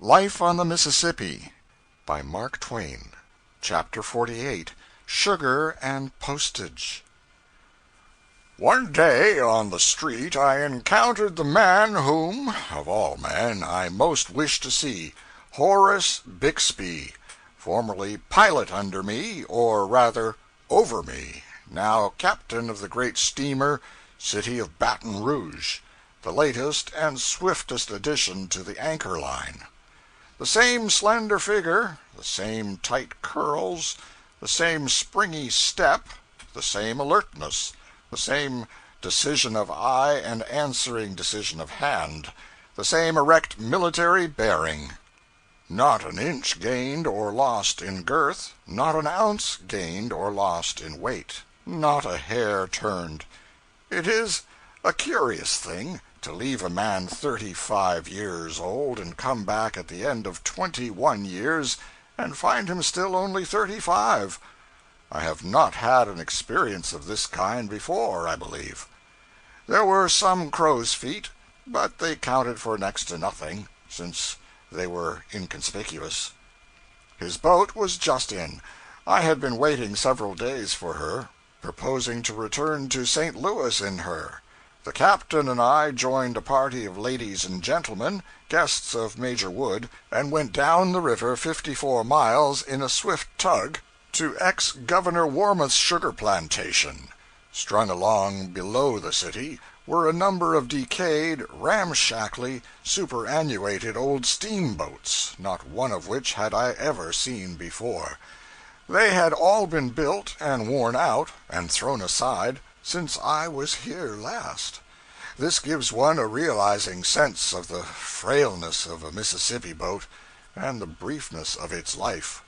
Life on the Mississippi by Mark Twain. Chapter 48. Sugar and Postage. One day on the street I encountered the man whom, of all men, I most wished to see, Horace Bixby, formerly pilot under me, or rather over me, now captain of the great steamer City of Baton Rouge, the latest and swiftest addition to the anchor line. The same slender figure, the same tight curls, the same springy step, the same alertness, the same decision of eye and answering decision of hand, the same erect military bearing. Not an inch gained or lost in girth, not an ounce gained or lost in weight, not a hair turned. It is a curious thing to leave a man 35 years old and come back at the end of 21 years and find him still only 35. I have not had an experience of this kind before, I believe. There were some crow's feet, but they counted for next to nothing, since they were inconspicuous. His boat was just in. I had been waiting several days for her, proposing to return to St. Louis in her. The captain and I joined a party of ladies and gentlemen, guests of Major Wood, and went down the river 54 miles in a swift tug to ex-Governor Warmouth's sugar plantation. Strung along below the city were a number of decayed, ramshackly, superannuated old steamboats, not one of which had I ever seen before. They had all been built and worn out and thrown aside since I was here last. This gives one a realizing sense of the frailness of a Mississippi boat and the briefness of its life.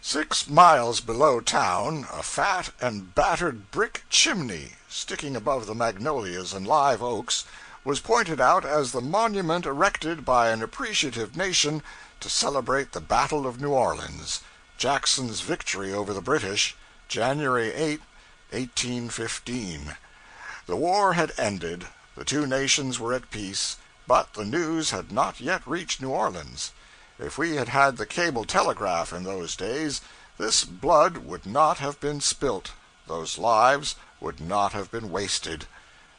6 miles below town, a fat and battered brick chimney, sticking above the magnolias and live oaks, was pointed out as the monument erected by an appreciative nation to celebrate the Battle of New Orleans, Jackson's victory over the British, January 8, 1815. The war had ended, the two nations were at peace, but the news had not yet reached New Orleans. If we had had the cable telegraph in those days, this blood would not have been spilt, those lives would not have been wasted,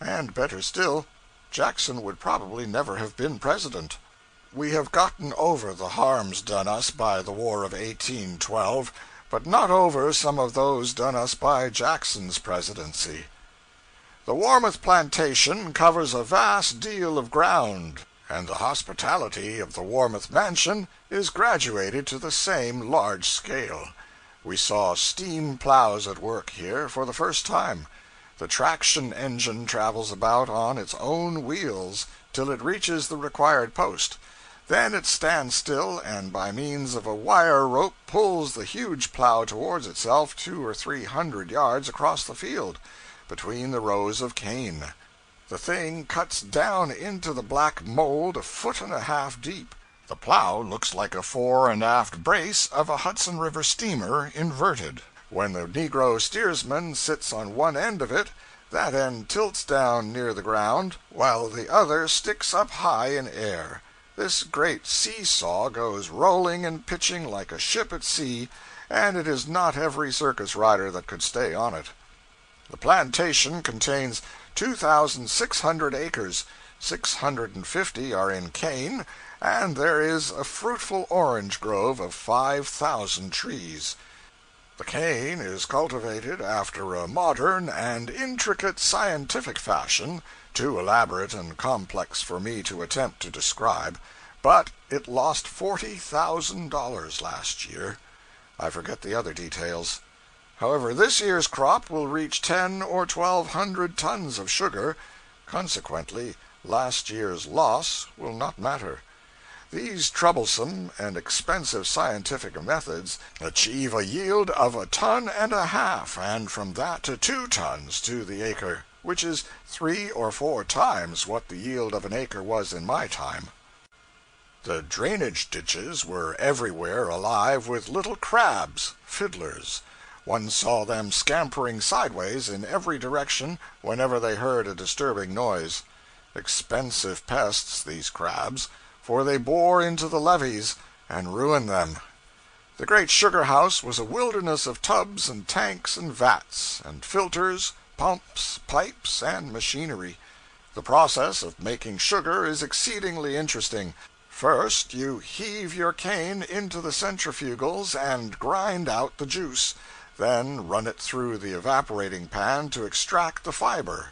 and better still, Jackson would probably never have been president. We have gotten over the harms done us by the War of 1812, but not over some of those done us by Jackson's presidency. The Warmouth plantation covers a vast deal of ground, and the hospitality of the Warmouth mansion is graduated to the same large scale. We saw steam plows at work here for the first time. The traction engine travels about on its own wheels till it reaches the required post. Then it stands still, and by means of a wire rope pulls the huge plow towards itself 200 or 300 yards across the field, between the rows of cane. The thing cuts down into the black mold 1.5 feet deep. The plow looks like a fore and aft brace of a Hudson River steamer inverted. When the negro steersman sits on one end of it, that end tilts down near the ground, while the other sticks up high in air. This great see-saw goes rolling and pitching like a ship at sea, and it is not every circus rider that could stay on it. The plantation contains 2,600 acres, 650 are in cane, and there is a fruitful orange grove of 5,000 trees. The cane is cultivated after a modern and intricate scientific fashion, too elaborate and complex for me to attempt to describe, but it lost $40,000 last year. I forget the other details. However, this year's crop will reach 10 or 1,200 tons of sugar. Consequently, last year's loss will not matter. These troublesome and expensive scientific methods achieve a yield of 1.5 tons, and from that to 2 tons to the acre, which is 3 or 4 times what the yield of an acre was in my time. The drainage ditches were everywhere alive with little crabs, fiddlers. One saw them scampering sideways in every direction whenever they heard a disturbing noise. Expensive pests, these crabs, for they bore into the levees and ruined them. The great sugar house was a wilderness of tubs and tanks and vats, and filters, pumps, pipes, and machinery. The process of making sugar is exceedingly interesting. First, you heave your cane into the centrifugals and grind out the juice, then run it through the evaporating pan to extract the fiber,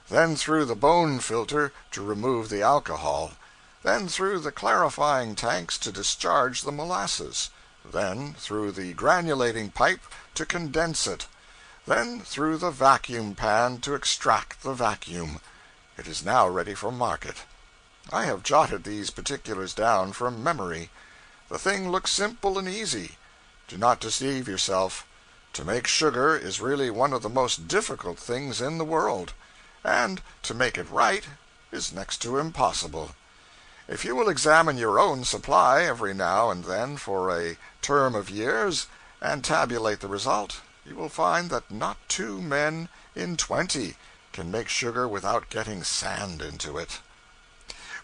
then through the bone filter to remove the alcohol, then through the clarifying tanks to discharge the molasses, then through the granulating pipe to condense it, then through the vacuum pan to extract the vacuum. It is now ready for market. I have jotted these particulars down from memory. The thing looks simple and easy. Do not deceive yourself. To make sugar is really one of the most difficult things in the world, and to make it right is next to impossible. If you will examine your own supply every now and then for a term of years, and tabulate the result, you will find that not 2 men in 20 can make sugar without getting sand into it.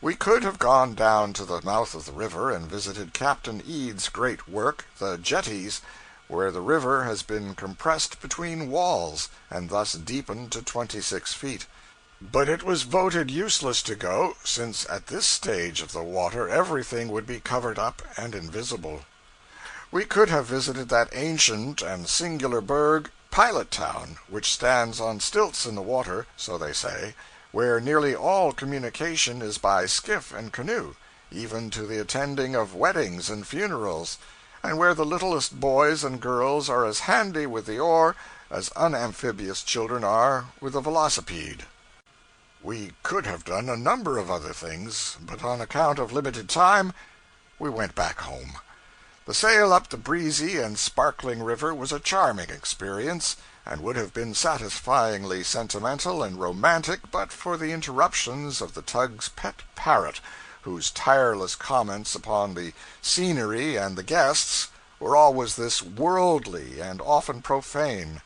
We could have gone down to the mouth of the river and visited Captain Eads' great work, the jetties, where the river has been compressed between walls, and thus deepened to 26 feet. But it was voted useless to go, since at this stage of the water everything would be covered up and invisible. We could have visited that ancient and singular burg, Pilot Town, which stands on stilts in the water, so they say, where nearly all communication is by skiff and canoe, even to the attending of weddings and funerals, and where the littlest boys and girls are as handy with the oar as unamphibious children are with the velocipede. We could have done a number of other things, but on account of limited time, we went back home. The sail up the breezy and sparkling river was a charming experience, and would have been satisfyingly sentimental and romantic but for the interruptions of the tug's pet parrot, whose tireless comments upon the scenery and the guests were always this worldly and often profane.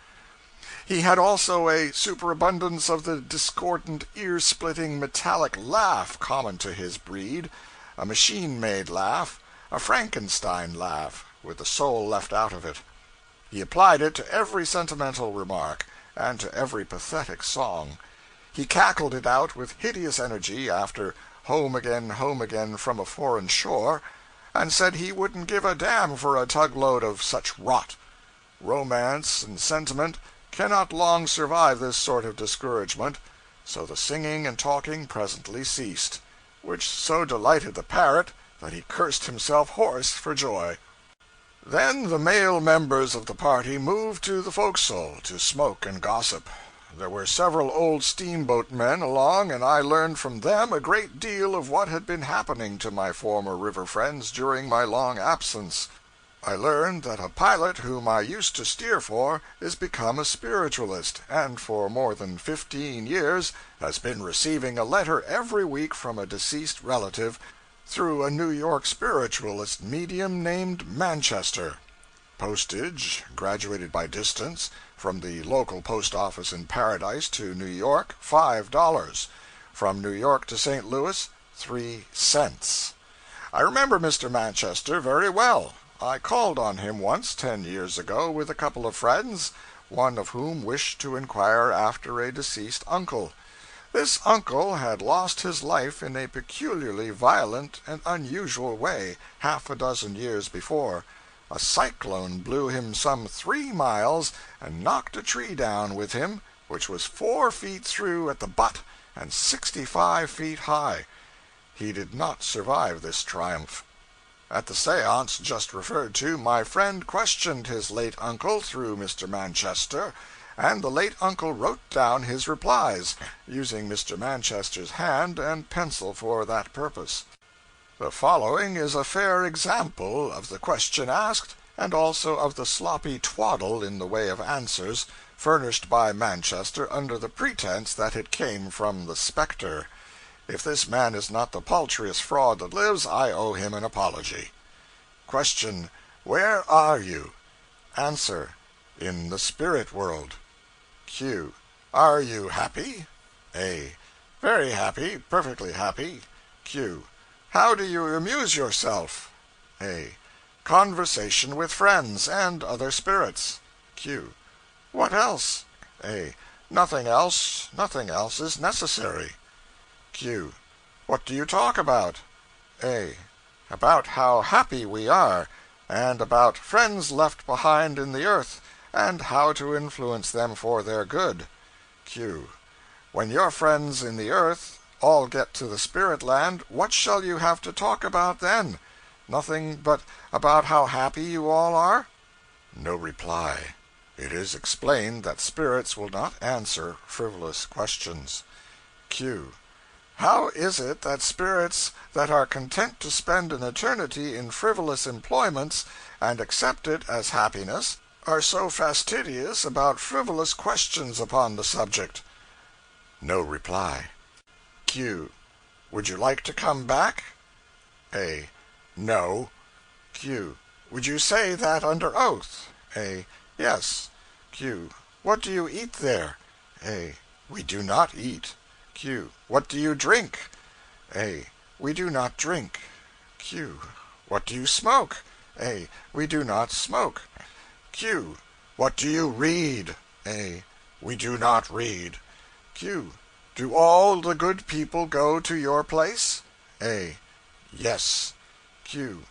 He had also a superabundance of the discordant, ear-splitting, metallic laugh common to his breed, a machine-made laugh, a Frankenstein laugh, with the soul left out of it. He applied it to every sentimental remark, and to every pathetic song. He cackled it out with hideous energy after home again from a foreign shore, and said he wouldn't give a damn for a tugload of such rot. Romance and sentiment cannot long survive this sort of discouragement, so the singing and talking presently ceased, which so delighted the parrot that he cursed himself hoarse for joy. Then the male members of the party moved to the forecastle to smoke and gossip. There were several old steamboat men along, and I learned from them a great deal of what had been happening to my former river friends during my long absence. I learned that a pilot whom I used to steer for is become a spiritualist, and for more than 15 years has been receiving a letter every week from a deceased relative, through a New York spiritualist medium named Manchester. Postage, graduated by distance, from the local post office in Paradise to New York, $5. From New York to St. Louis, 3 cents. I remember Mr. Manchester very well. I called on him once 10 years ago with a couple of friends, one of whom wished to inquire after a deceased uncle. This uncle had lost his life in a peculiarly violent and unusual way 6 years before. A cyclone blew him some 3 miles and knocked a tree down with him, which was 4 feet through at the butt and 65 feet high. He did not survive this triumph. At the seance just referred to, my friend questioned his late uncle through Mr. Manchester, and the late uncle wrote down his replies, using Mr. Manchester's hand and pencil for that purpose. The following is a fair example of the question asked, and also of the sloppy twaddle in the way of answers, furnished by Manchester under the pretense that it came from the spectre. If this man is not the paltriest fraud that lives, I owe him an apology. Question: Where are you? Answer: In the spirit world. Q. Are you happy? A. Very happy, perfectly happy. Q. How do you amuse yourself? A. Conversation with friends and other spirits. Q. What else? A. Nothing else. Nothing else is necessary. Q. What do you talk about? A. About how happy we are, and about friends left behind in the earth, and how to influence them for their good. Q. When your friends in the earth all get to the spirit land, what shall you have to talk about then? Nothing but about how happy you all are? No reply. It is explained that spirits will not answer frivolous questions. Q. How is it that spirits that are content to spend an eternity in frivolous employments and accept it as happiness are so fastidious about frivolous questions upon the subject? No reply. Q. Would you like to come back? A. No. Q. Would you say that under oath? A. Yes. Q. What do you eat there? A. We do not eat. Q. What do you drink? A. We do not drink. Q. What do you smoke? A. We do not smoke. Q. What do you read? A. We do not read. Q. Do all the good people go to your place? A. Yes. Q.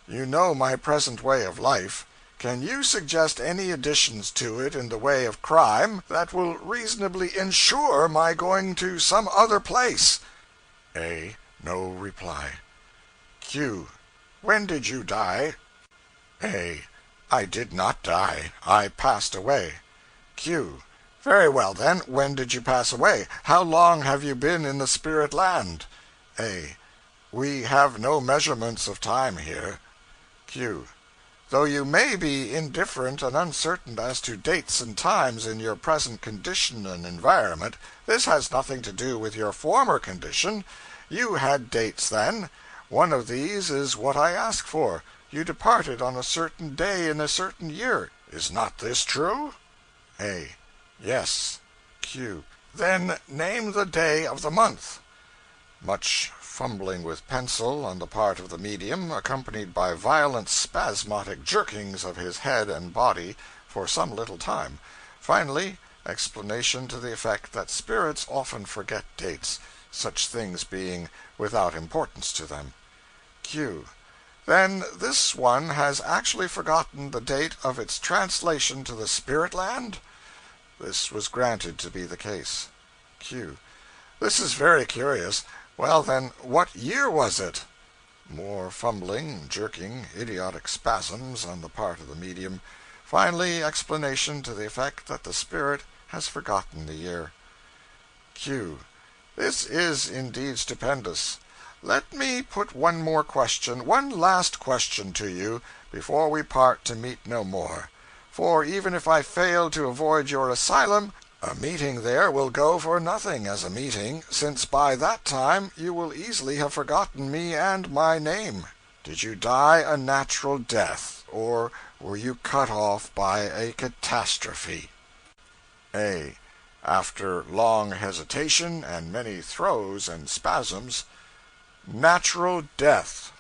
You know my present way of life. Can you suggest any additions to it in the way of crime that will reasonably insure my going to some other place? A. No reply. Q. When did you die? A. I did not die. I passed away. Q. Very well, then. When did you pass away? How long have you been in the spirit land? A. We have no measurements of time here. Q. Though you may be indifferent and uncertain as to dates and times in your present condition and environment, this has nothing to do with your former condition. You had dates then. One of these is what I ask for. You departed on a certain day in a certain year. Is not this true? A. Yes. Q. Then name the day of the month. Much fumbling with pencil on the part of the medium, accompanied by violent spasmodic jerkings of his head and body for some little time. Finally, explanation to the effect that spirits often forget dates, such things being without importance to them. Q. Then this one has actually forgotten the date of its translation to the spirit land? This was granted to be the case. Q. This is very curious. Well, then, what year was it? More fumbling, jerking, idiotic spasms on the part of the medium. Finally, explanation to the effect that the spirit has forgotten the year. Q. This is indeed stupendous. Let me put one more question, one last question to you, before we part to meet no more. For even if I fail to avoid your asylum, a meeting there will go for nothing as a meeting, since by that time you will easily have forgotten me and my name. Did you die a natural death, or were you cut off by a catastrophe? A. After long hesitation and many throes and spasms, natural death.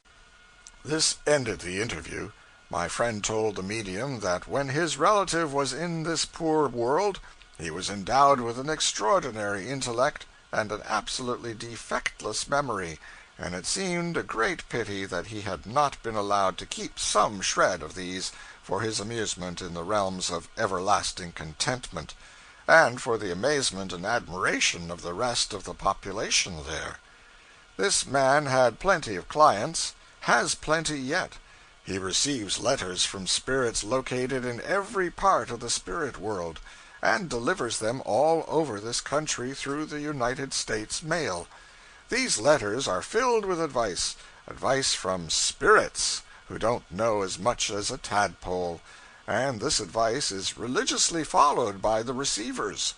This ended the interview. My friend told the medium that when his relative was in this poor world, he was endowed with an extraordinary intellect and an absolutely defectless memory, and it seemed a great pity that he had not been allowed to keep some shred of these for his amusement in the realms of everlasting contentment, and for the amazement and admiration of the rest of the population there. This man had plenty of clients, has plenty yet. He receives letters from spirits located in every part of the spirit world, and delivers them all over this country through the United States mail. These letters are filled with advice from spirits who don't know as much as a tadpole, and this advice is religiously followed by the receivers.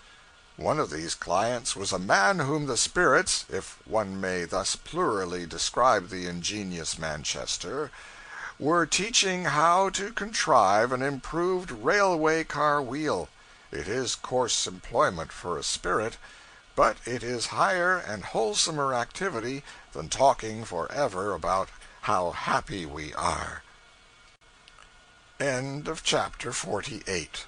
One of these clients was a man whom the spirits, if one may thus plurally describe the ingenious Manchester, were teaching how to contrive an improved railway car wheel. It is coarse employment for a spirit, but it is higher and wholesomer activity than talking forever about how happy we are. End of chapter 48.